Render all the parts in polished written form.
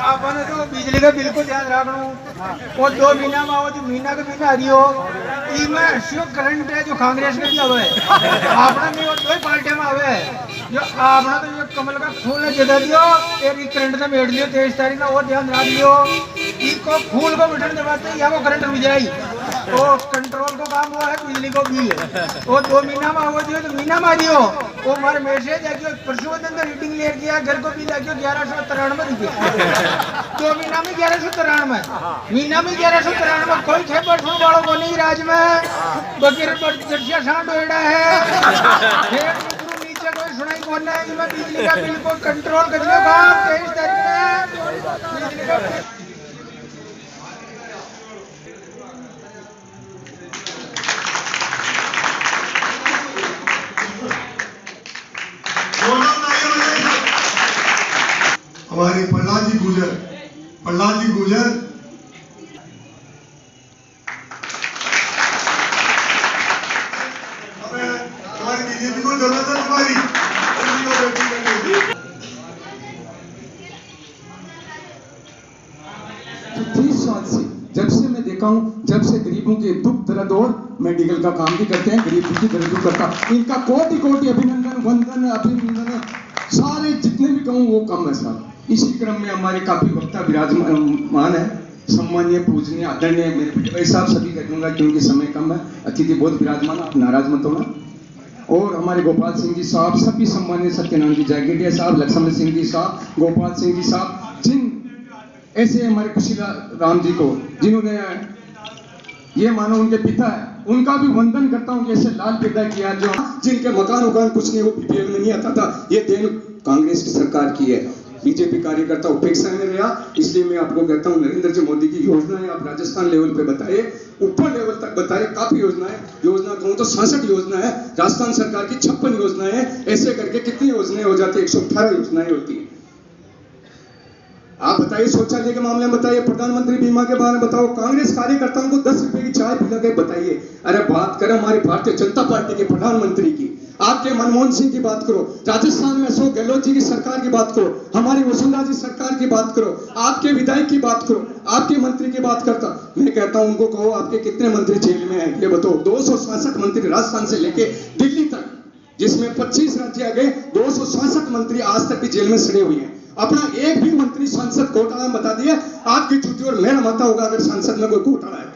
आपने तो बिजली का बिल को ध्यान रखना और 2 महीना में आओ जो महीना के महीना हरी हो इसमें 80 करंट है जो कांग्रेस के भी आवे आपने नहीं और 2 पार्टी में आवे जो आपने तो ये कमल का फूल ने जगा दियो एक करंट ने मेड़ लियो 23 तारीख ना और ध्यान रख लियो इसको फूल को मिटने देवाते या वो करंट रुक जाए तो कंट्रोल को काम हुआ है बिजली को बिल वो 2 महीना में आओ जो तो महीना में आ दियो वो हमारे मैसेज है कि परसों दिन रीडिंग ले गया घर को बिल आ गया 1193 रुपये 2 महीना में 1193 महीना में 1193 कोई थे परसों वालों को नहीं राज में बकीर पर चर्चा सांड होड़ा है नीचे कोई सुनाई कौन है इसमें बिजली का बिल को कंट्रोल कर दियो काम 23 तारीख में बिजली का हमारे प्रहलाद जी गुजर हमारी बीजेपी को जरूरत है तुम्हारी 30 साल से जब से मैं देखा हूँ जब से गरीबों के दुख दर्द और मेडिकल का काम भी करते हैं गरीबों की दर्द करता इनका कोटि कोटि अभिनंदन वंदन अभिनंदन सारे जितने भी कहूँ वो कम है साहब। इसी क्रम में हमारे काफी वक्ता विराजमान है सम्मानीय पूजनीय आदरणीय मेरे पिटे भाई साहब सभी कह दूंगा क्योंकि समय कम है अतिथि बहुत विराजमान आप नाराज मत होना और हमारे गोपाल सिंह जी साहब सभी सम्मानीय सत्यनारायण जी जैगेटिया साहब लक्ष्मण सिंह जी साहब गोपाल सिंह जी साहब जिन ऐसे हमारे कुशीला राम जी को जिन्होंने ये मानो उनके पिता है उनका भी वंदन करता हूँ जैसे लाल पैदा किया जो जिनके मकान कुछ नहीं वो बीपीएल में नहीं आता था ये देन कांग्रेस की सरकार की है बीजेपी कार्यकर्ता उपेक्षा में रहा इसलिए मैं आपको कहता हूँ नरेंद्र जी मोदी की योजनाएं आप राजस्थान लेवल पे बताइए ऊपर लेवल तक बताइए काफी योजना कहूँ तो 66 योजना है राजस्थान सरकार की 56 योजनाएं हैं ऐसे करके कितनी योजनाएं हो जाती है 118 योजनाएं होती है। आप बताइए शौचालय के मामले में बताइए प्रधानमंत्री बीमा के बारे में बताओ कांग्रेस कार्यकर्ताओं को 10 रुपए की चाय पिला के बताइए। अरे बात करें हमारी भारतीय जनता पार्टी के प्रधानमंत्री की आपके मनमोहन सिंह की बात करो राजस्थान में अशोक गहलोत जी की सरकार की बात करो हमारी वसुंधरा जी सरकार की बात करो आपके विधायक की बात करो आपके मंत्री की बात करता मैं कहता हूं उनको कहो आपके कितने मंत्री जेल में हैं ये बताओ 267 मंत्री राजस्थान से लेके दिल्ली तक जिसमें 25 राज्य आ गए 267 मंत्री आज तक भी जेल में सड़े हुए हैं अपना एक भी मंत्री सांसद घोटाला बता दिया आपकी छुट्टी और मेरा माता होगा अगर सांसद में कोई घोटाला है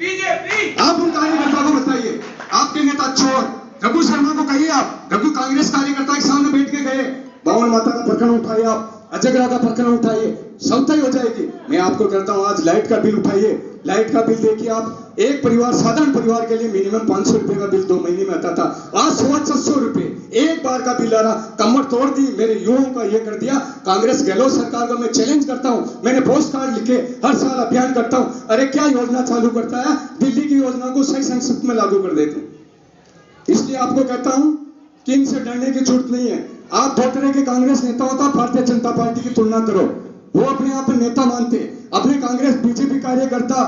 बीजेपी आप उन कार्यकर्ता को बताइए आपके नेता चोर रघु शर्मा को कहिए आप रघु कांग्रेस कार्यकर्ता के सामने बैठ के गए बावन माता का प्रकरण उठाइए आप अजगरा का प्रकरण उठाइए सौताई हो जाएगी। मैं आपको कहता हूं आज लाइट का बिल उठाइए लाइट का बिल देखिए आप एक परिवार साधारण परिवार के लिए मिनिमम 500 रुपए का बिल 2 महीने में आता था आज 600 रुपए एक बार का बिल आ रहा कमर तोड़ दी मेरे युवाओं का ये कर दिया कांग्रेस गहलोत सरकार को मैं चैलेंज करता हूं मैंने पोस्ट कार्ड लिखे हर साल अभियान करता हूं अरे क्या योजना चालू करता है दिल्ली की योजना को सही संक्षिप्त में लागू कर देते इसलिए आपको कहता हूं कि इनसे डरने की जरूरत नहीं है आप धोतरे के कांग्रेस नेता होता भारतीय जनता पार्टी की तुलना करो वो अपने आप नेता मानते अपने कांग्रेस बीजेपी कार्यकर्ता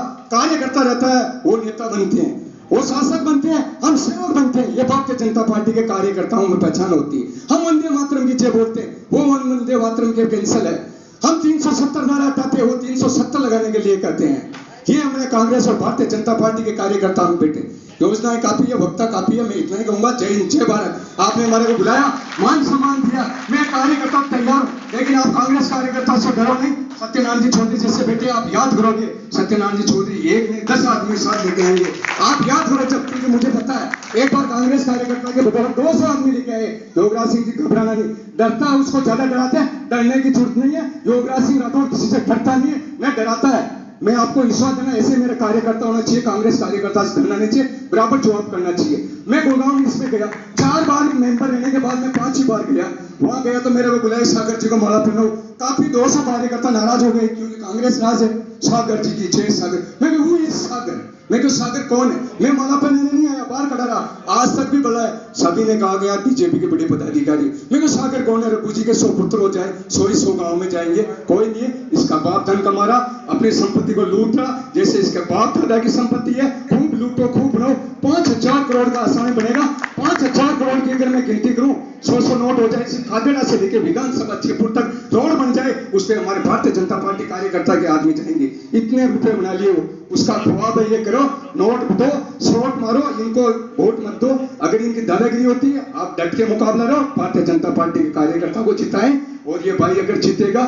रहता है वो नेता बनते हैं वो शासक बनते हैं हम सेवक बनते हैं ये भारतीय जनता पार्टी के कार्यकर्ताओं में पहचान होती है हम वंदे मातरम की जय बोलते हैं वो वंदे मातरम के कैंसल है हम 370 नारा हटाते हो 370 लगाने के लिए कहते हैं ये हमें कांग्रेस और भारतीय जनता पार्टी के कार्यकर्ता हम बेटे योजनाएं काफी है वक्ता काफी है मैं इतना ही कहूंगा जय हिंद जय भारत आपने हमारे को बुलाया मान सम्मान दिया मैं कार्यकर्ता तैयार हूं लेकिन आप कांग्रेस कार्यकर्ता से डरो नहीं सत्यनारायण जी चौधरी जैसे बेटे आप याद करोगे सत्यनारायण जी चौधरी एक नहीं 10 आदमी साथ लेके आएंगे आप याद करो जब क्योंकि मुझे पता है एक बार कांग्रेस कार्यकर्ता के बदौलत 200 आदमी लेके आए योगराज सिंह जी घबराना नहीं डरता उसको ज्यादा डराते डरने की जरूरत नहीं है योगराज सिंह राठौर किसी से डरता नहीं है मैं डराता है मैं आपको विश्वास देना ऐसे मेरा कार्यकर्ता होना चाहिए कांग्रेस कार्यकर्ता से डरना नहीं चाहिए बराबर जवाब करना चाहिए। मैं गुड़गांव इसमें गया 4 बार मेंबर रहने के बाद मैं 5 बार गया वहां गया तो मेरे को बुलाया सागर जी को माला पहनाओ काफी 200 कार्यकर्ता नाराज हो गए क्योंकि कांग्रेस राज है सागर जी की जय सागर मैं वो सागर मैं क्यों सागर कौन है मैं माला पहनाने नहीं आया बाहर खड़ा रहा आज तक भी बुलाया सभी ने कहा गया बीजेपी के बड़े पदाधिकारी मैं क्यों सागर कौन है रघु जी के 100 पुत्र हो जाए 100 गांव में जाएंगे कोई नहीं है इसका बाप धन कमा रहा अपनी संपत्ति को लूट रहा जैसे इसके बाप दादा की संपत्ति है खूब लूटो खूब बनाओ 5 5,000 करोड़ का आसामी बनेगा। 5,000 करोड़ की अगर मैं गिनती करूं, 100 नोट हो जाए, सिर्फ खादेड़ा से लेकर विधानसभा छिपुर तक रोड बन जाए, उसपे हमारे भारतीय जनता पार्टी कार्यकर्ता के आदमी जाएंगे। इतने रुपए बना लिए हो, उसका ख्वाब है ये करो, नोट दो, शॉट मारो, इनको वोट मत दो। अगर इनकी दादागिरी होती है, आप डट के मुकाबला रहो, भारतीय जनता पार्टी के कार्यकर्ता को जिताएं। और ये भाई अगर जीतेगा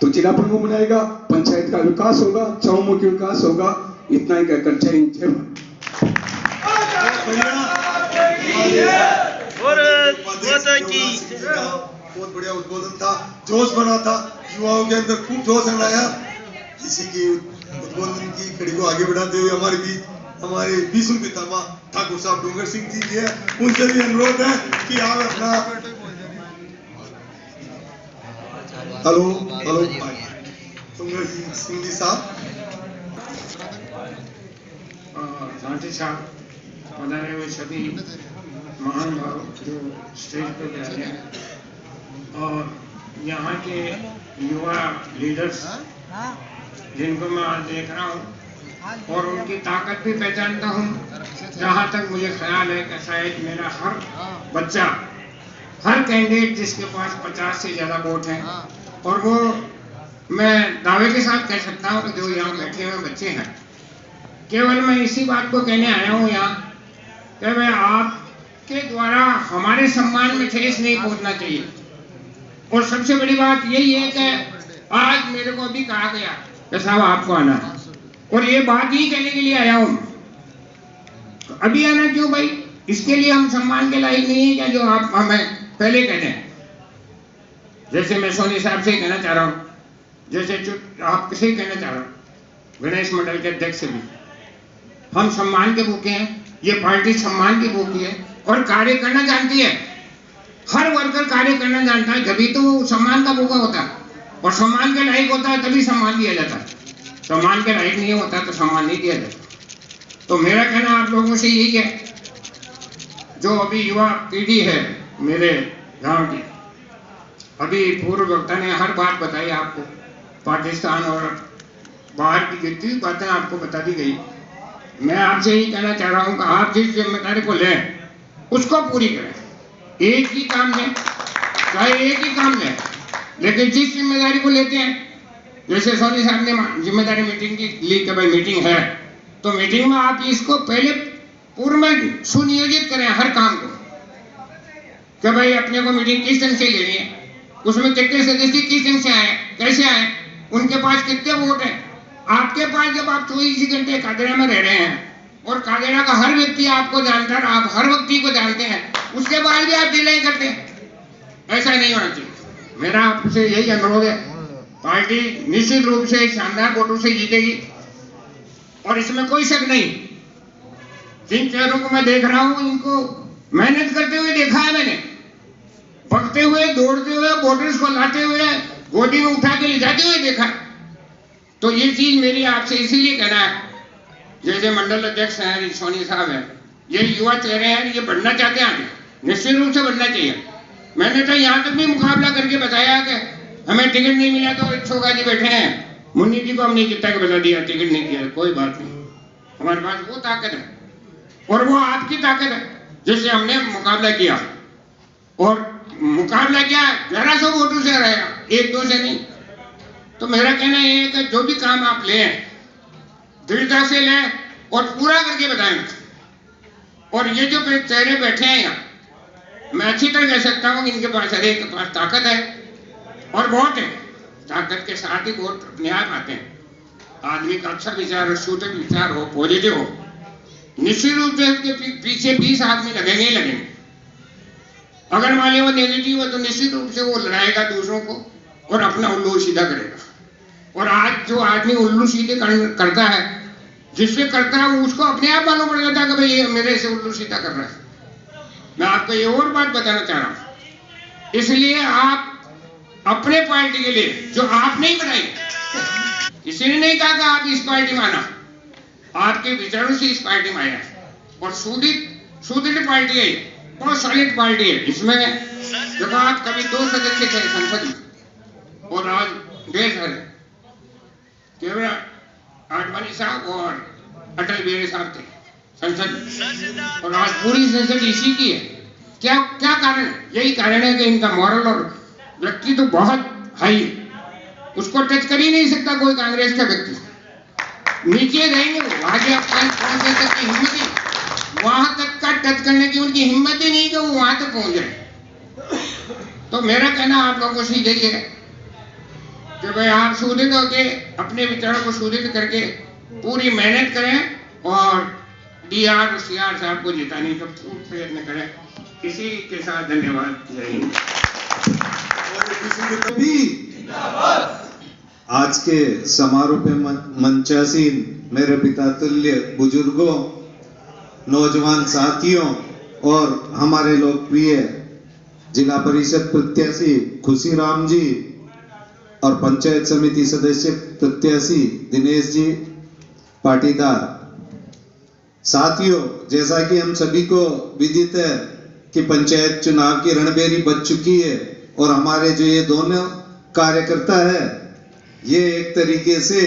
तो जिला प्रमुख बनाएगा, पंचायत का विकास होगा, चौमुखी विकास होगा। इतना ही कहकर जय हिंद जय भारत। बहुत बढ़िया उद्बोधन था, जोश बना था, युवाओं के अंदर खूब जोश लाया। इसी की उद्बोधन की कड़ी को आगे बढ़ाते हुए हमारे बीच हमारे बीसुल पितामह ठाकुर साहब डूंगर सिंह जी है, उनसे भी अनुरोध है कि आप अपना हेलो डूंगर सिंह जी साहब। साथ ही साथ पधारे हुए सभी महान भाव जो स्टेज पर बैठे हैं और यहाँ के युवा लीडर्स जिनको मैं आज देख रहा हूँ और उनकी ताकत भी पहचानता हूँ। जहाँ तक मुझे ख्याल है कि शायद मेरा हर बच्चा, हर कैंडिडेट जिसके पास 50 से ज़्यादा वोट हैं, और वो मैं दावे के साथ कह सकता हूँ कि जो यहाँ बैठे हुए बच्चे हैं, केवल मैं इसी बात को कहने आया हूँ यहाँ कि मैं आपके द्वारा हमारे सम्मान में ठेस नहीं पहुँचना चाहिए। और सबसे बड़ी बात यही है कि आज मेरे को अभी कहा गया कि साहब आपको आना है, और ये बात ही कहने के लिए आया हूँ। तो अभी आना क्यों भाई? इसके लिए हम सम्मान के लायक नहीं है क्या जो आप हमें पहले कहते हैं? जैसे मैं सोनी साहब से कहना चाह रहा हूँ, जैसे आप किसे कहना चाह रहा हूँ, गणेश मंडल के अध्यक्ष से भी हम सम्मान के भूखे हैं। ये पार्टी सम्मान की भूखी है और कार्य करना जानती है। हर वर्कर कार्य करना जानता है, तभी तो वो सम्मान का भूखा होता है, और सम्मान के लायक होता है तभी सम्मान दिया जाता है। सम्मान के लायक नहीं होता तो सम्मान नहीं दिया जाता। तो मेरा कहना आप लोगों से यही है, जो अभी युवा पीढ़ी है मेरे गांव की, अभी पूर्व वक्ता ने हर बात बताई आपको, पाकिस्तान और बाहर की जितनी भी बातें आपको बता दी गई। मैं आपसे यही कहना चाह रहा हूँ कि आप जिस जिम्मेदारी को लें उसको पूरी करें। एक ही काम लें, चाहे एक ही काम लें, लेकिन जिस जिम्मेदारी को लेते हैं, जैसे सोनी साहब ने जिम्मेदारी मीटिंग की ली कि भाई मीटिंग है, तो मीटिंग में आप इसको पहले पूर्व में सुनियोजित करें हर काम को, कि भाई अपने को मीटिंग किस ढंग से लेनी है, उसमें कितने सदस्य किस ढंग से आए, कैसे आए, उनके पास कितने वोट हैं। आपके पास जब आप 24 घंटे कादेड़ा में रह रहे हैं और कादेड़ा का हर व्यक्ति आपको जानता है, आप हर व्यक्ति को जानते हैं, उसके बाद भी आप डिले करते हैं, ऐसा नहीं होना चाहिए। मेरा आपसे यही अनुरोध है, पार्टी निश्चित रूप से शानदार वोटों से जीतेगी और इसमें कोई शक नहीं। जिन चेहरों को मैं देख रहा हूं, इनको मेहनत करते हुए देखा है मैंने, पकते हुए, दौड़ते हुए, वोटर्स को लाते हुए, गोदी में उठा के ले जाते हुए देखा। तो ये चीज मेरी आपसे इसीलिए कहना है, जैसे मंडल अध्यक्ष हैं सोनी साहब हैं, ये युवा चेहरे हैं, ये बढ़ना चाहते हैं आगे, निश्चित रूप से बढ़ना चाहिए। मैंने तो यहाँ तक भी मुकाबला करके बताया कि हमें टिकट नहीं मिला तो इच्छोगा जी बैठे हैं, मुन्नी जी को हमने जितना के बता दिया, टिकट नहीं किया, कोई बात नहीं, हमारे पास वो ताकत है और वो आपकी ताकत है, जिससे हमने मुकाबला किया। और मुकाबला क्या 1100 वोटों से रहेगा, 1-2 से नहीं। तो मेरा कहना यह है कि जो भी काम आप लें, दृढ़ता से लें और पूरा करके बताएं। और ये जो चेहरे बैठे हैं यहाँ, मैं अच्छी तरह कह सकता हूँ कि इनके पास हर एक के पास ताकत है और वोट है। ताकत के साथ ही वोट अपने आप आते हैं। आदमी का अच्छा विचार, सूचक विचार हो, पॉजिटिव हो, निश्चित रूप से उसके पीछे 20 आदमी लगेंगे ही लगेंगे। अगर मान लीजिए वो नेगेटिव है तो निश्चित रूप से वो लड़ाएगा दूसरों को और अपना उल्लू सीधा करेगा। और आज जो आदमी उल्लू सीधे करता है, जिससे करता है, उसको अपने आप मालूम पड़ जाता है कि भाई ये मेरे से उल्लू सीधा कर रहा है। मैं आपको ये और बात बताना चाह रहा हूं, इसलिए आप अपने पार्टी के लिए जो आप नहीं बनाई, किसी ने नहीं कहा कि आप इस पार्टी में आना, आपके विचारों से इस पार्टी में आया और सुदृढ़ पार्टी है, बहुत सॉलिड पार्टी है। इसमें देखो, आप कभी 2 सदस्य थे संसद में और आज ढेर सारे, केवल आडवाणी साहब और अटल बिहारी साहब थे, संसद, और आज पूरी संसद इसी की है। क्या क्या कारण? यही कारण है कि इनका मॉरल और व्यक्तित्व तो बहुत हाई है, उसको टच कर ही नहीं सकता कोई कांग्रेस का व्यक्ति। नीचे रहेंगे वो, आगे आप पहुंच सकते हिम्मत ही, वहां तक का टच करने की उनकी हिम्मत ही नहीं कि वो वहां तक पहुंच जाए। तो मेरा कहना आप लोगों से यही है कि भाई आप शोधित होके अपने विचारों को शोधित करके पूरी मेहनत करें और DR और CR साहब को जिताने का पूर्ण प्रयत्न करें। इसी के साथ धन्यवाद। जय हिंद। आज के समारोह पे मंचासीन मेरे पिता तुल्य बुजुर्गों, नौजवान साथियों और हमारे लोकप्रिय जिला परिषद प्रत्याशी खुशीराम जी और पंचायत समिति सदस्य प्रत्याशी दिनेश जी पाटीदार, साथियों, जैसा कि हम सभी को विदित है कि पंचायत चुनाव की रणभेरी बज चुकी है और हमारे जो ये दोनों कार्यकर्ता है, ये एक तरीके से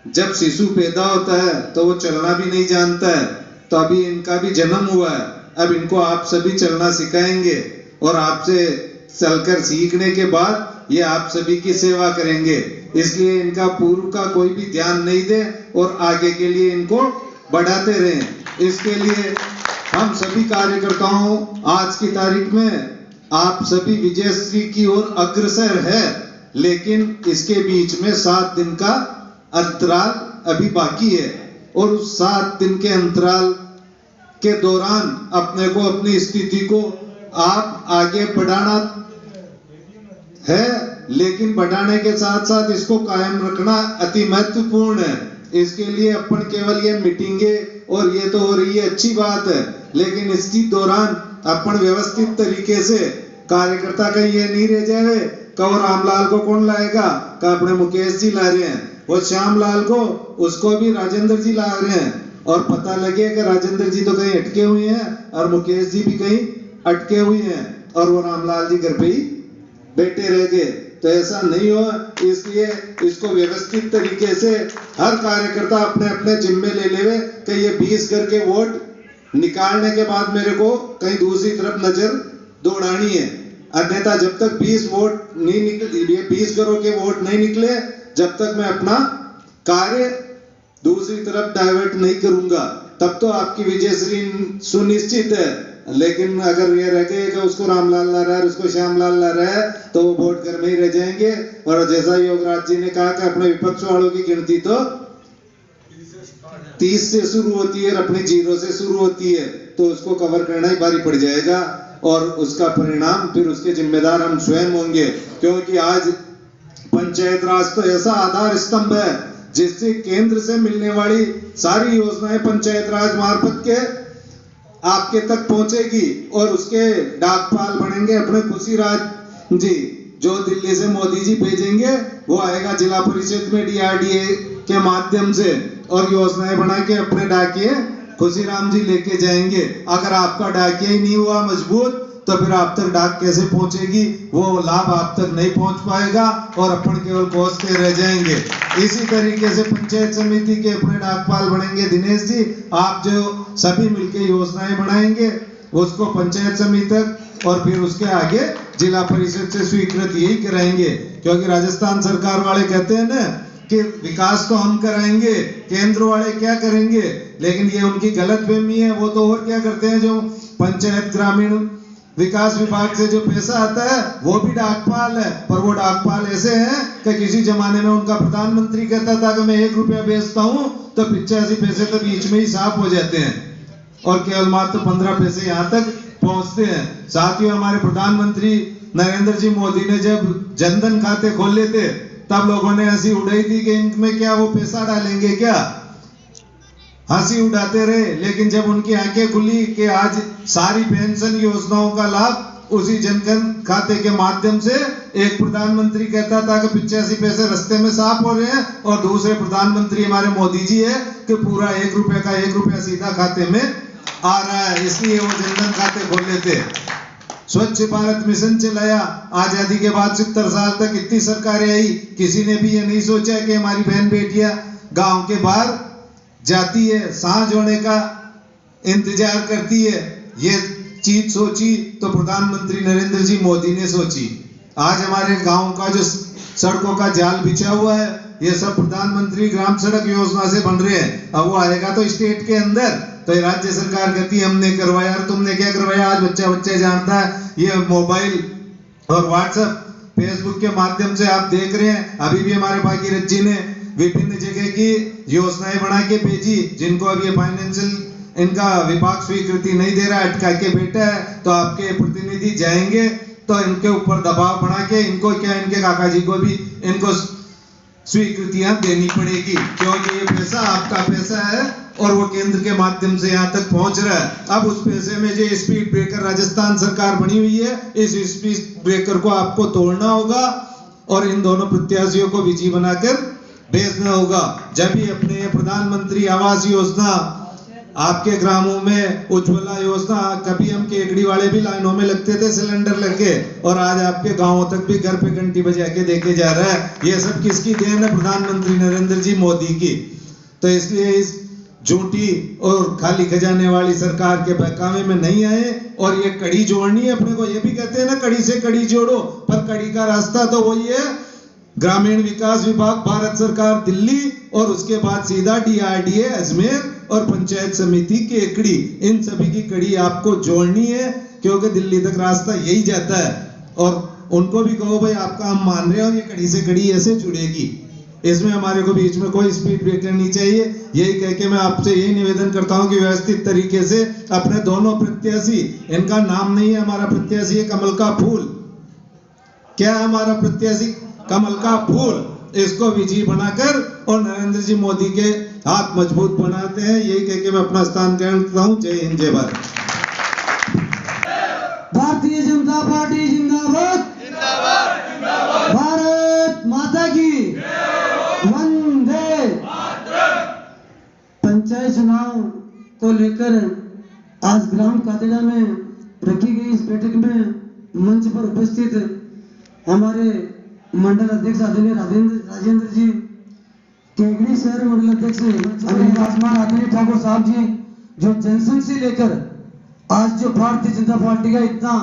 जब शिशु पैदा होता है तो वो चलना भी नहीं जानता है, तो अभी इनका भी जन्म हुआ है। अब इनको आप सभी चलना सिखाएंगे और आपसे चलकर सीखने के बाद ये आप सभी की सेवा करेंगे। इसलिए इनका पूर्व का कोई भी ध्यान नहीं दे और आगे के लिए इनको बढ़ाते रहें। इसके लिए हम सभी कार्यकर्ताओं आज की तारीख में आप सभी विजयश्री की ओर अग्रसर है, लेकिन इसके बीच में 7 दिन का अंतराल अभी बाकी है और उस 7 दिन के अंतराल के दौरान अपने को, अपनी स्थिति को आप आगे बढ़ाना है, लेकिन बढ़ाने के साथ साथ इसको कायम रखना अति महत्वपूर्ण है। इसके लिए अपन केवल ये मीटिंगे और ये तो हो रही है, अच्छी बात है, लेकिन इसी दौरान अपन व्यवस्थित तरीके से कार्यकर्ता का ये नहीं रह जाए कहो रामलाल को कौन लाएगा, का अपने मुकेश जी ला रहे हैं, वो श्यामलाल को उसको भी राजेंद्र जी ला रहे हैं, और पता लगे कि राजेंद्र जी तो कहीं अटके हुए हैं और मुकेश जी भी कहीं अटके हुए हैं और वो रामलाल जी घर पे ही बैठे रह गए। तो ऐसा नहीं हो, इसलिए इसको व्यवस्थित तरीके से हर कार्यकर्ता अपने अपने जिम्मे ले लेवे कि ये 20 घर के वोट निकालने के बाद मेरे को कहीं दूसरी तरफ नजर दौड़ानी है। अन्यथा जब तक 20 वोट नहीं निकले, 20 घरों के वोट नहीं निकले, जब तक मैं अपना कार्य दूसरी तरफ डाइवर्ट नहीं करूंगा, तब तो आपकी विजयश्री सुनिश्चित है। लेकिन अगर ये रह गए कि उसको रामलाल ला रहा है, उसको श्यामलाल ला रहा है, तो वो वोट घर में ही रह जाएंगे। और जैसा योगराज जी ने कहा कि अपने विपक्ष वालों की गिनती तो 30 से शुरू होती है और अपनी 0 से शुरू होती है, तो उसको कवर करना ही भारी पड़ जाएगा और उसका परिणाम फिर उसके जिम्मेदार हम स्वयं होंगे। क्योंकि आज पंचायत राज तो ऐसा आधार स्तंभ है जिससे केंद्र से मिलने वाली सारी योजनाएं पंचायत राज मार्फत के आपके तक पहुंचेगी और उसके डाकपाल बनेंगे अपने खुशीराज जी, जो दिल्ली से मोदी जी भेजेंगे, वो आएगा जिला परिषद में DRDA के माध्यम से और योजनाएं बना के अपने डाकिए खुशीराम जी लेके जाएंगे। अगर आपका डाकिया ही नहीं हुआ मजबूत तो फिर आप तक डाक कैसे पहुंचेगी, वो लाभ आप तक नहीं पहुंच पाएगा और अपन केवल कोसते रह जाएंगे। इसी तरीके से पंचायत समिति के अपने डाकपाल बनेंगे दिनेश जी, आप जो सभी मिलके योजनाएं बनाएंगे उसको पंचायत समिति तक और फिर उसके आगे जिला परिषद से स्वीकृत यही कराएंगे। क्योंकि राजस्थान सरकार वाले कहते हैं ना कि विकास तो हम कराएंगे, केंद्र वाले क्या करेंगे, लेकिन ये उनकी गलतफहमी है। वो तो और क्या करते हैं, जो पंचायत ग्रामीण विकास विभाग से जो पैसा आता है वो भी डाकपाल है, पर वो डाकपाल ऐसे हैं कि किसी जमाने में उनका प्रधानमंत्री कहता था कि मैं 1 रुपया बेचता हूं तो 85 पैसे तो बीच में ही साफ हो जाते हैं और केवल मात्र 15 पैसे यहाँ तक पहुंचते हैं। साथियों, हमारे प्रधानमंत्री नरेंद्र जी मोदी ने जब जनधन खाते खोले थे तब लोगों ने हंसी उड़ाई थी कि इनमें क्या वो पैसा डालेंगे क्या, हंसी उड़ाते रहे। लेकिन जब उनकी आंखें खुली कि आज सारी पेंशन योजनाओं का लाभ उसी जनधन खाते के माध्यम से, एक प्रधानमंत्री कहता था कि 85 पैसे रास्ते में साफ हो रहे हैं और दूसरे प्रधानमंत्री हमारे मोदी जी है कि पूरा 1 रुपए का 1 रुपया सीधा खाते में आ रहा है, इसलिए वो जनधन खाते खोले थे। स्वच्छ भारत मिशन चलाया, आजादी के बाद 70 साल तक इतनी सरकारें आई, किसी ने भी ये नहीं सोचा कि हमारी बहन बेटियां गांव के बाहर जाती है, सांझ होने का इंतजार करती है। ये चीज सोची तो प्रधानमंत्री नरेंद्र जी मोदी ने सोची। आज हमारे गांव का जो सड़कों का जाल बिछा हुआ है, ये सब प्रधानमंत्री ग्राम सड़क योजना से बन रहे हैं। अब वो आएगा तो स्टेट के अंदर, तो ये राज्य सरकार कहती है हमने करवाया। यार तुमने क्या करवाया? आज बच्चा बच्चा जानता है। ये मोबाइल और व्हाट्सएप फेसबुक के माध्यम से आप देख रहे हैं। अभी भी हमारे भागीरथ जी ने विभिन्न जगह की योजनाएं बना के भेजी, जिनको अभी फाइनेंशियल इनका विभाग स्वीकृति नहीं दे रहा, अटका के बैठा है। तो आपके प्रतिनिधि जाएंगे तो इनके ऊपर दबाव बना के इनको क्या, इनके काका जी को भी इनको स्वीकृतियां देनी पड़ेगी, क्योंकि ये पैसा आपका पैसा है और वो केंद्र के माध्यम से यहाँ तक पहुंच रहा है। अब उस पैसे में जो स्पीड ब्रेकर राजस्थान सरकार बनी हुई है, इस स्पीड ब्रेकर को आपको तोड़ना होगा और इन दोनों प्रत्याशियों को विजयी बनाकर भेजना होगा। जब भी अपने प्रधानमंत्री आवास योजना, आपके ग्रामों में उज्ज्वला योजना, कभी हम केकड़ी वाले भी लाइनों में लगते थे सिलेंडर लगे, और आज आपके गांवों तक भी घर पे घंटी बजा के देके जा रहा है। ये सब किसकी देन है? प्रधानमंत्री नरेंद्र जी मोदी की। तो इसलिए इस झूठी और खाली खजाने वाली सरकार के बहकावे में नहीं आए और ये कड़ी जोड़नी है अपने को। ये भी कहते हैं ना, कड़ी से कड़ी जोड़ो, पर कड़ी का रास्ता तो वही है, ग्रामीण विकास विभाग भारत सरकार दिल्ली, और उसके बाद सीधा DRDA अजमेर और पंचायत समिति केकड़ी। इन सभी की कड़ी आपको जोड़नी है, क्योंकि दिल्ली तक रास्ता यही जाता है। और उनको भी कहो भाई आपका हम मान रहे हैं और ये कड़ी से कड़ी ऐसे जुड़ेगी। इसमें हमारे को बीच में कोई स्पीड ब्रेकर नहीं चाहिए। यही कह के मैं आपसे यही निवेदन करता हूं कि व्यवस्थित तरीके से अपने दोनों प्रत्याशी, इनका नाम नहीं है, हमारा प्रत्याशी है कमल का फूल। क्या है हमारा प्रत्याशी? कमल का फूल। इसको विजयी बनाकर और नरेंद्र जी मोदी के हाथ मजबूत बनाते हैं। यही कह के मैं अपना स्थान ग्रहण करता हूं। जय हिंद, जय भारत। भारतीय जनता पार्टी जिंदाबाद, भारत माता की वंदे। पंचायत चुनाव को लेकर आज ग्राम कातेड़ा में रखी गई इस बैठक में मंच पर उपस्थित हमारे मंडल अध्यक्ष आदरणीय राजेंद्र जी, केकड़ी शहर मंडल अध्यक्ष आसमान आदरणीय ठाकुर साहब जी, जो जनसंघ से लेकर आज जो भारतीय जनता पार्टी का इतना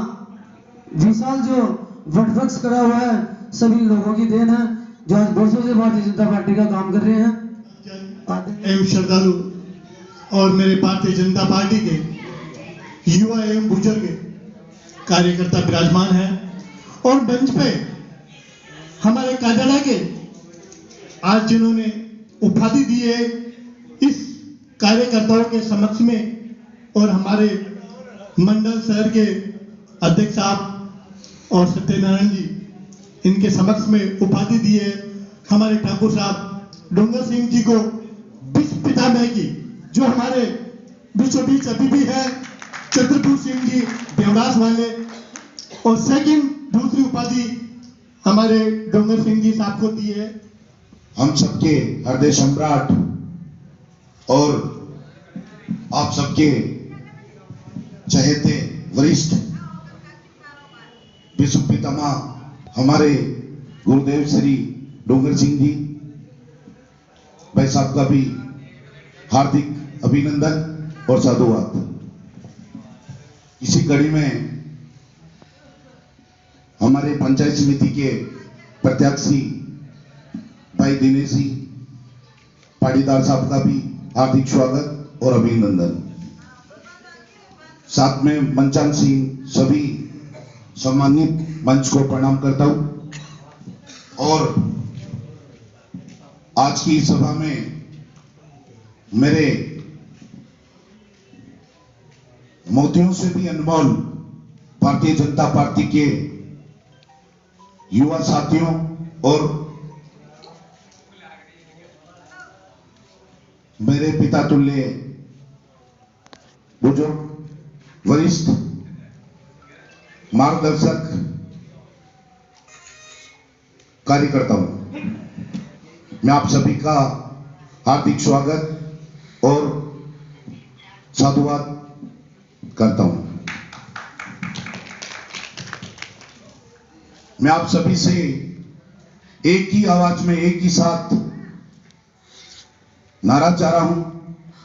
विशाल जो वटवृक्ष करा हुआ है, सभी लोगों की देन है जो आज वर्षों से भारतीय जनता पार्टी का काम कर रहे हैं। एवं श्रद्धालु और मेरे भारतीय जनता पार्टी के युवा एवं बुजुर्ग कार्यकर्ता विराजमान हैं और मंच पे हमारे काजड़ा के आज जिन्होंने उपाधि दी है इस कार्यकर्ताओं के समक्ष में, और हमारे मंडल शहर के अध्यक्ष साहब और सत्यनारायण जी, इनके समक्ष में उपाधि दी है हमारे ठाकुर साहब डोंगर सिंह जी को विश्व पितामह की, जो हमारे बीचों बीच अभी भी है, चंद्रपुर सिंह जी देवदास वाले, और सेकंड दूसरी उपाधि हमारे डोंगर सिंह जी साहब को दी है। हम सबके हृदय सम्राट और आप सबके चहेते वरिष्ठ विश्व पितामह हमारे गुरुदेव श्री डोंगर सिंह जी भाई साहब का भी हार्दिक अभिनंदन और साधुवाद। इसी कड़ी में हमारे पंचायत समिति के प्रत्याशी भाई दिनेश जी पाटीदार साहब का भी हार्दिक स्वागत और अभिनंदन। साथ में मंचान सिंह, सभी सम्मानित मंच को प्रणाम करता हूं। और आज की सभा में मेरे मोतियों से भी अनमोल भारतीय जनता पार्टी के युवा साथियों और मेरे पिता तुल्य बुजुर्ग वरिष्ठ मार्गदर्शक कार्यकर्ताओं, मैं आप सभी का हार्दिक स्वागत और साधुवाद करता हूं। मैं आप सभी से एक ही आवाज में एक ही साथ नारा चाह रहा हूं,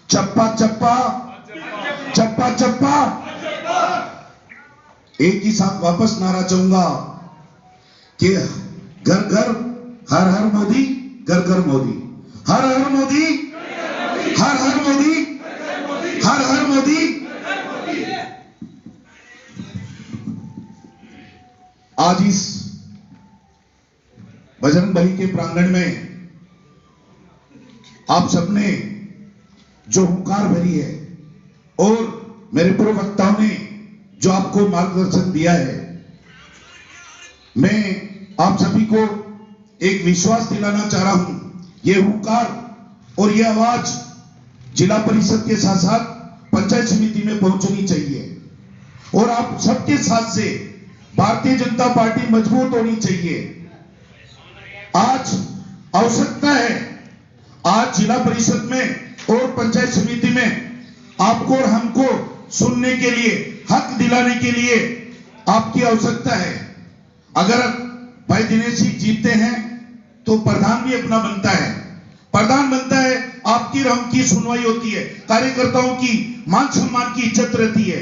चप्पा चप्पा चप्पा चप्पा। एक ही साथ वापस नारा चाहूंगा कि घर घर हर हर मोदी, घर घर मोदी, हर हर मोदी, हर हर मोदी, हर हर मोदी। आज इस बजरंगबली के प्रांगण में आप सबने जो हुंकार भरी है और मेरे पूर्व वक्ताओं ने जो आपको मार्गदर्शन दिया है, मैं आप सभी को एक विश्वास दिलाना चाह रहा हूं। ये हुंकार और ये आवाज जिला परिषद के साथ साथ पंचायत समिति में पहुंचनी चाहिए और आप सबके साथ से भारतीय जनता पार्टी मजबूत होनी चाहिए। आज आवश्यकता है, आज जिला परिषद में और पंचायत समिति में आपको और हमको सुनने के लिए, हक दिलाने के लिए आपकी आवश्यकता है। अगर भाई दिनेश जी जीतते हैं तो प्रधान भी अपना बनता है, प्रधान बनता है, आपकी और हमकी सुनवाई होती है, कार्यकर्ताओं की मान सम्मान की इज्जत रहती है।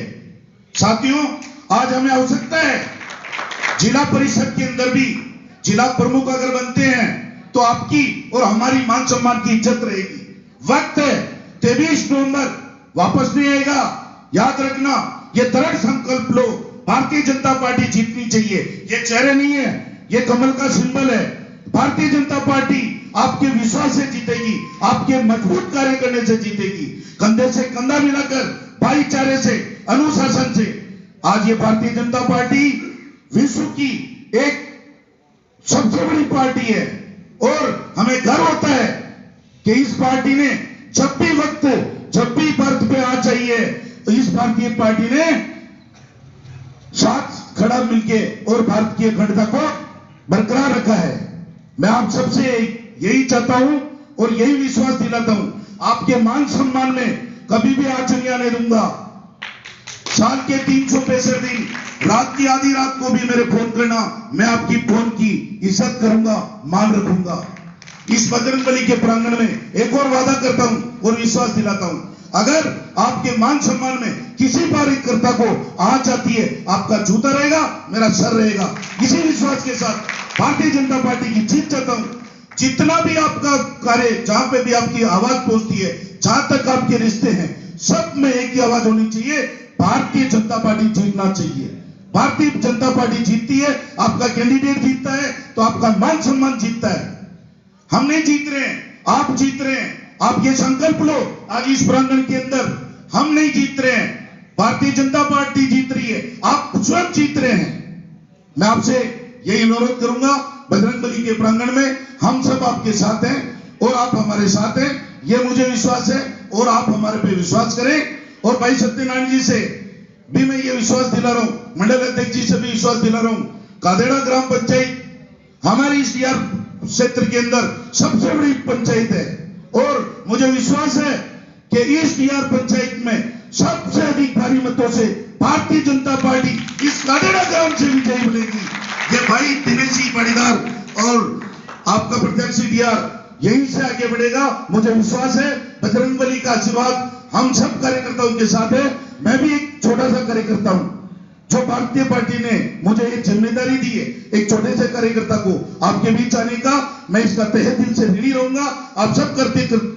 साथियों, आज हमें आवश्यकता है जिला परिषद के अंदर भी जिला प्रमुख अगर बनते हैं तो आपकी और हमारी मान सम्मान की इज्जत रहेगी। वक्त है, 23 नवंबर वापस नहीं आएगा। याद रखना, ये दृढ़ संकल्प लो, भारतीय जनता पार्टी जीतनी चाहिए। ये चेहरे नहीं है, ये कमल का सिंबल है। भारतीय जनता पार्टी आपके विश्वास से जीतेगी, आपके मजबूत कार्य करने से जीतेगी, कंधे से कंधा मिलाकर, भाईचारे से, अनुशासन से। आज ये भारतीय जनता पार्टी विश्व की एक सबसे बड़ी पार्टी है और हमें गर्व होता है कि इस पार्टी ने जब भी भारत पे आ चाहिए, इस भारतीय पार्टी ने साथ खड़ा मिलके और भारत की अखंडता को बरकरार रखा है। मैं आप सबसे यही चाहता हूं और यही विश्वास दिलाता हूं, आपके मान सम्मान में कभी भी आंच नहीं आने दूंगा। साल के 365 दिन, रात की आधी रात को भी मेरे फोन करना, मैं आपकी फोन की इज्जत करूंगा, मान रखूंगा। इस बजरंगबली के प्रांगण में एक और वादा करता हूं और विश्वास दिलाता हूं, अगर आपके मान सम्मान में किसी कार्यकर्ता को आंच आती है, आपका जूता रहेगा, मेरा सर रहेगा। इसी विश्वास के साथ भारतीय जनता पार्टी की जीत चाहता हूं। जितना भी आपका कार्य, जहां पे भी आपकी आवाज पहुंचती है, जहां तक आपके रिश्ते हैं, सब में एक ही आवाज होनी चाहिए, भारतीय जनता पार्टी जीतना चाहिए। भारतीय जनता पार्टी जीतती है, आपका कैंडिडेट जीतता है तो आपका मान सम्मान जीतता है। हम नहीं जीत रहे हैं, आप जीत रहे हैं। आप ये संकल्प लो आज इस प्रांगण के अंदर, हम नहीं जीत रहे हैं, भारतीय जनता पार्टी जीत रही है, आप स्वयं जीत रहे हैं। मैं आपसे यही अनुरोध करूंगा, बजरंगबली के प्रांगण में हम सब आपके साथ हैं और आप हमारे साथ हैं, ये मुझे विश्वास है और आप हमारे पे विश्वास करें। और भाई सत्यनारायण जी से भी मैं ये विश्वास दिला रहा हूं, मंडल अध्यक्ष जी से भी विश्वास दिला रहा हूं, कादेड़ा ग्राम पंचायत हमारी इस डीआर क्षेत्र के अंदर सबसे बड़ी पंचायत है और मुझे विश्वास है कि इस डीआर पंचायत में सबसे अधिक भारी मतों से भारतीय जनता पार्टी इस कादेड़ा ग्राम से विजयी बनेगी। ये भाई दिनेश जी पाटीदार और आपका प्रत्याशी डीआर यहीं से आगे बढ़ेगा, मुझे विश्वास है। बजरंगबली का आशीर्वाद हम सब कार्यकर्ताओं के साथ है। मैं भी एक छोटा सा कार्यकर्ता हूं, जो भारतीय पार्टी ने मुझे एक जिम्मेदारी दी है, एक छोटे से कार्यकर्ता को आपके बीच आने का, मैं इसका तहे दिल से ऋणी रहूंगा, आप सब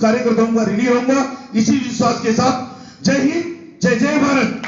कार्यकर्ताओं का ऋणी रहूंगा। इसी विश्वास के साथ जय हिंद, जय जय भारत।